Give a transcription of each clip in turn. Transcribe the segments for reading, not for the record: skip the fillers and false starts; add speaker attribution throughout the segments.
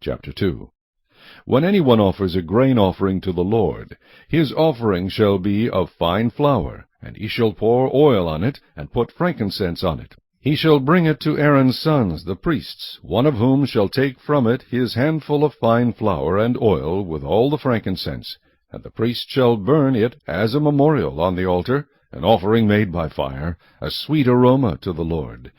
Speaker 1: Chapter 2. When anyone offers a grain offering to the Lord, his offering shall be of fine flour, and he shall pour oil on it, and put frankincense on it. He shall bring it to Aaron's sons, the priests, one of whom shall take from it his handful of fine flour and oil with all the frankincense, and the priest shall burn it as a memorial on the altar, an offering made by fire, a sweet aroma to the Lord.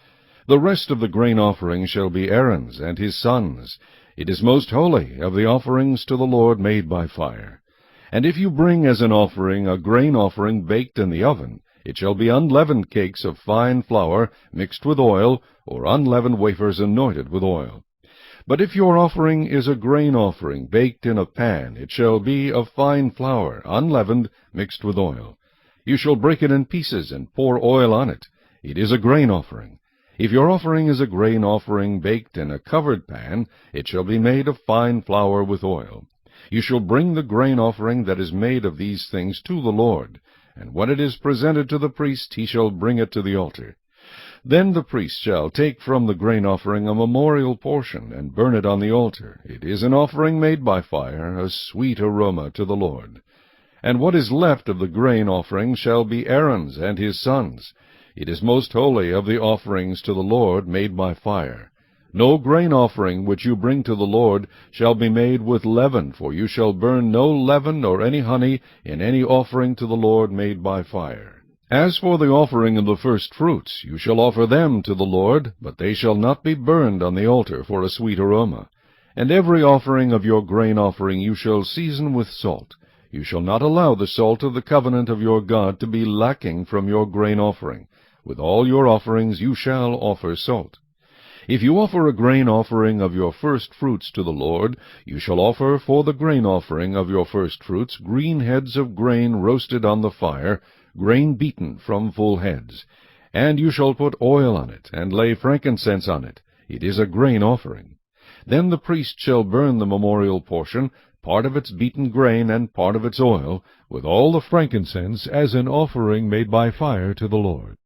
Speaker 1: The rest of the grain offering shall be Aaron's and his sons'. It is most holy of the offerings to the Lord made by fire. And if you bring as an offering a grain offering baked in the oven, it shall be unleavened cakes of fine flour mixed with oil, or unleavened wafers anointed with oil. But if your offering is a grain offering baked in a pan, it shall be of fine flour, unleavened, mixed with oil. You shall break it in pieces and pour oil on it. It is a grain offering. If your offering is a grain offering baked in a covered pan, it shall be made of fine flour with oil. You shall bring the grain offering that is made of these things to the Lord, and when it is presented to the priest, he shall bring it to the altar. Then the priest shall take from the grain offering a memorial portion, and burn it on the altar. It is an offering made by fire, a sweet aroma to the Lord. And what is left of the grain offering shall be Aaron's and his sons'. It is most holy of the offerings to the Lord made by fire. No grain offering which you bring to the Lord shall be made with leaven, for you shall burn no leaven nor any honey in any offering to the Lord made by fire. As for the offering of the first fruits, you shall offer them to the Lord, but they shall not be burned on the altar for a sweet aroma. And every offering of your grain offering you shall season with salt. You shall not allow the salt of the covenant of your God to be lacking from your grain offering. With all your offerings you shall offer salt. If you offer a grain offering of your first fruits to the Lord, you shall offer for the grain offering of your first fruits green heads of grain roasted on the fire, grain beaten from full heads. And you shall put oil on it, and lay frankincense on it. It is a grain offering. Then the priest shall burn the memorial portion, part of its beaten grain and part of its oil, with all the frankincense as an offering made by fire to the Lord.